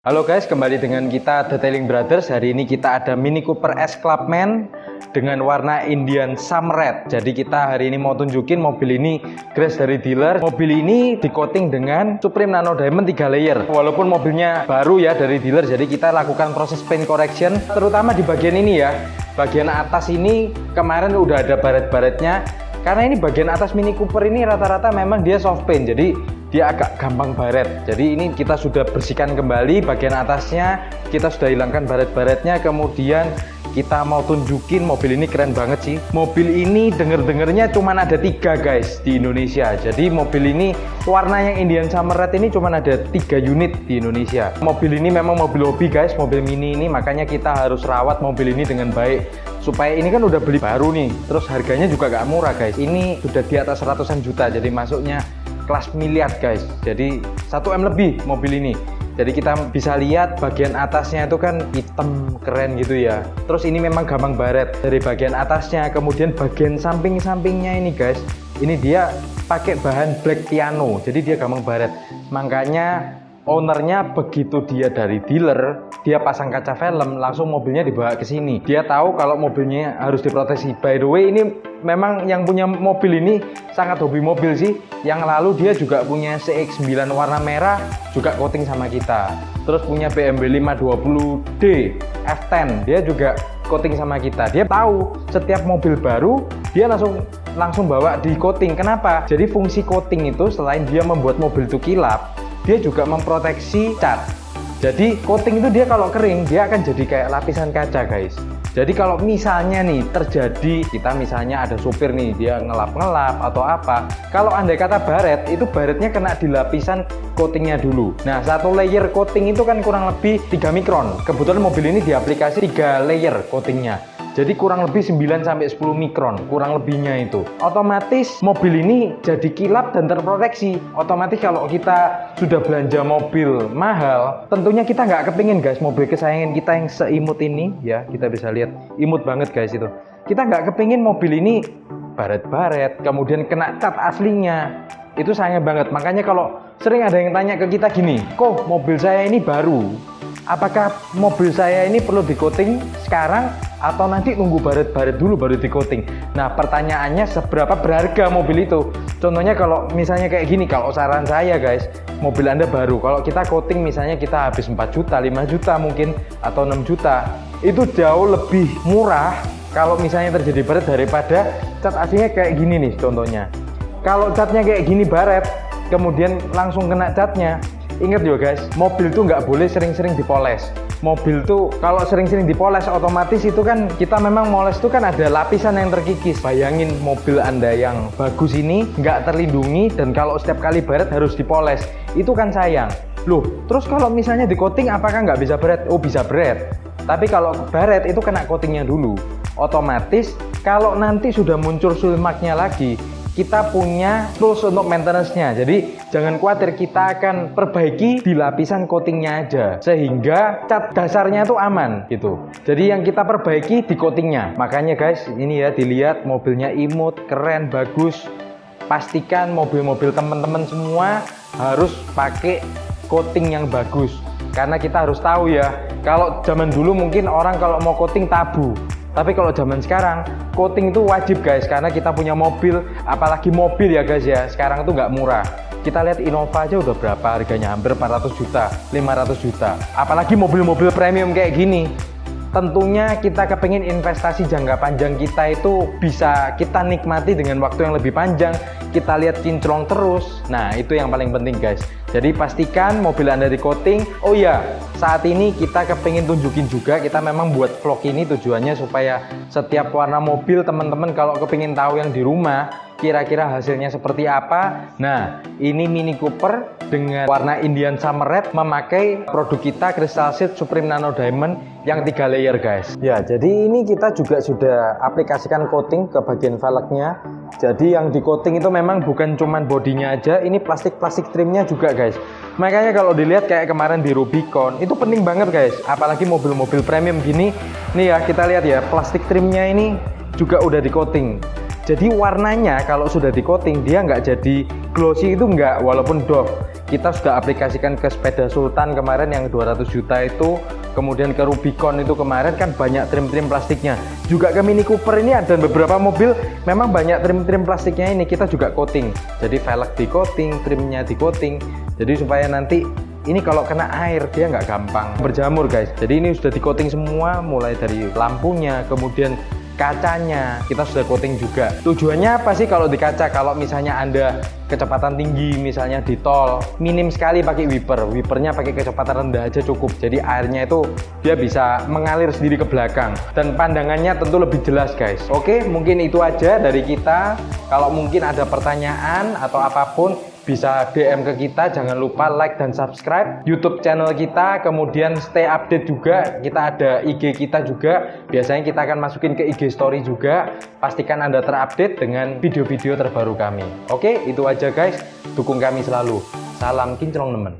Halo guys, kembali dengan kita Detailing Brothers. Hari ini kita ada Mini Cooper S Clubman dengan warna Indian Summer Red. Jadi kita hari ini mau tunjukin mobil ini grace dari dealer. Mobil ini di coating dengan Supreme Nano Diamond 3 layer. Walaupun mobilnya baru ya dari dealer, jadi kita lakukan proses paint correction terutama di bagian ini ya. Bagian atas ini kemarin udah ada baret-baretnya. Karena ini bagian atas Mini Cooper ini rata-rata memang dia soft paint, jadi dia agak gampang baret. Jadi ini kita sudah bersihkan kembali bagian atasnya, kita sudah hilangkan baret-baretnya. Kemudian kita mau tunjukin mobil ini keren banget sih. Mobil ini denger-dengernya cuma ada 3 guys di Indonesia. Jadi mobil ini warna yang Indian Summer Red ini cuma ada 3 unit di Indonesia. Mobil ini memang mobil hobi guys, mobil mini ini, makanya kita harus rawat mobil ini dengan baik. Supaya ini kan udah beli baru nih, terus harganya juga gak murah guys. Ini sudah di atas ratusan juta, jadi masuknya kelas miliar guys. Jadi 1M lebih mobil ini. Jadi kita bisa lihat bagian atasnya itu kan hitam keren gitu ya. Terus ini memang gampang baret dari bagian atasnya. Kemudian bagian samping-sampingnya ini guys, ini dia pakai bahan black piano, jadi dia gampang baret. Makanya ownernya begitu dia dari dealer, dia pasang kaca film, langsung mobilnya dibawa ke sini. Dia tahu kalau mobilnya harus diproteksi. By the way, ini memang yang punya mobil ini sangat hobi mobil sih. Yang lalu dia juga punya CX-9 warna merah, juga coating sama kita. Terus punya BMW 520D F10, dia juga coating sama kita. Dia tahu setiap mobil baru dia langsung bawa di coating. Kenapa? Jadi fungsi coating itu selain dia membuat mobil itu kilap, dia juga memproteksi cat. Jadi coating itu dia kalau kering dia akan jadi kayak lapisan kaca guys. Jadi kalau misalnya nih terjadi, kita misalnya ada supir nih dia ngelap-ngelap atau apa, kalau andai kata baret, itu baretnya kena di lapisan coatingnya dulu. Nah, 1 layer coating itu kan kurang lebih 3 mikron. Kebetulan mobil ini diaplikasi 3 layer coatingnya, jadi kurang lebih 9-10 mikron, kurang lebihnya itu. Otomatis mobil ini jadi kilap dan terproteksi. Otomatis kalau kita sudah belanja mobil mahal, tentunya kita nggak kepingin guys mobil kesayangan kita yang seimut ini ya. Kita bisa lihat imut banget guys itu. Kita nggak kepingin mobil ini baret-baret, kemudian kena cat aslinya. Itu sayang banget. Makanya kalau sering ada yang tanya ke kita gini, kok mobil saya ini baru, apakah mobil saya ini perlu di coating sekarang atau nanti nunggu baret-baret dulu baru di coating? Nah, pertanyaannya seberapa berharga mobil itu? Contohnya kalau misalnya kayak gini, kalau saran saya guys, mobil Anda baru, kalau kita coating misalnya kita habis 4 juta, 5 juta mungkin, atau 6 juta, itu jauh lebih murah kalau misalnya terjadi baret daripada cat aslinya kayak gini nih contohnya. Kalau catnya kayak gini baret, kemudian langsung kena catnya, ingat ya guys, mobil tuh nggak boleh sering-sering dipoles. Mobil tuh kalau sering-sering dipoles otomatis itu kan kita memang moles tuh kan ada lapisan yang terkikis. Bayangin mobil Anda yang bagus ini nggak terlindungi dan kalau setiap kali baret harus dipoles, itu kan sayang. Loh, terus kalau misalnya di coating apakah nggak bisa baret? Oh, bisa baret. Tapi kalau baret itu kena coatingnya dulu. Otomatis kalau nanti sudah muncul sulmaknya lagi, kita punya tools untuk maintenance-nya. Jadi jangan khawatir, kita akan perbaiki di lapisan coatingnya aja sehingga cat dasarnya itu aman gitu. Jadi yang kita perbaiki di coatingnya. Makanya guys, ini ya dilihat mobilnya imut, keren, bagus. Pastikan mobil-mobil teman-teman semua harus pakai coating yang bagus. Karena kita harus tahu ya, kalau zaman dulu mungkin orang kalau mau coating tabu. Tapi kalau zaman sekarang, coating itu wajib guys, karena kita punya mobil, apalagi mobil ya guys ya, sekarang itu nggak murah. Kita lihat Innova aja udah berapa harganya, hampir 400 juta, 500 juta. Apalagi mobil-mobil premium kayak gini. Tentunya kita kepingin investasi jangka panjang kita itu bisa kita nikmati dengan waktu yang lebih panjang. Kita lihat kinclong terus. Nah, itu yang paling penting guys. Jadi pastikan mobil Anda di coating. Oh ya, saat ini kita kepingin tunjukin juga, kita memang buat vlog ini tujuannya supaya setiap warna mobil teman-teman kalau kepingin tahu yang di rumah kira-kira hasilnya seperti apa. Nah, ini Mini Cooper dengan warna Indian Summer Red memakai produk kita Crystal Sheet Supreme Nano Diamond yang 3 layer guys. Ya, jadi ini kita juga sudah aplikasikan coating ke bagian velgnya. Jadi yang di coating itu memang bukan cuman bodinya aja, ini plastik-plastik trimnya juga guys. Makanya kalau dilihat kayak kemarin di Rubicon, itu penting banget guys. Apalagi mobil-mobil premium gini, nih ya kita lihat ya, plastik trimnya ini juga udah di coating. Jadi warnanya kalau sudah di coating dia nggak jadi glossy, itu nggak, walaupun doff. kita sudah aplikasikan ke sepeda Sultan kemarin yang 200 juta itu, kemudian ke Rubicon itu kemarin kan banyak trim-trim plastiknya. Juga ke Mini Cooper ini ada beberapa mobil memang banyak trim-trim plastiknya ini, kita juga coating. Jadi velg di coating, trimnya di coating. Jadi supaya nanti ini kalau kena air dia nggak gampang berjamur guys. Jadi ini sudah di coating semua, mulai dari lampunya, kemudian kacanya kita sudah coating juga. Tujuannya apa sih kalau di kaca? Kalau misalnya Anda kecepatan tinggi misalnya di tol, minim sekali pakai wipernya pakai kecepatan rendah aja cukup. Jadi airnya itu dia bisa mengalir sendiri ke belakang dan pandangannya tentu lebih jelas guys. Oke, mungkin itu aja dari kita. Kalau mungkin ada pertanyaan atau apapun bisa DM ke kita, jangan lupa like dan subscribe YouTube channel kita, kemudian stay update juga, kita ada IG kita juga, biasanya kita akan masukin ke IG story juga, pastikan Anda terupdate dengan video-video terbaru kami. Oke, itu aja guys, dukung kami selalu, salam kinclong nemen.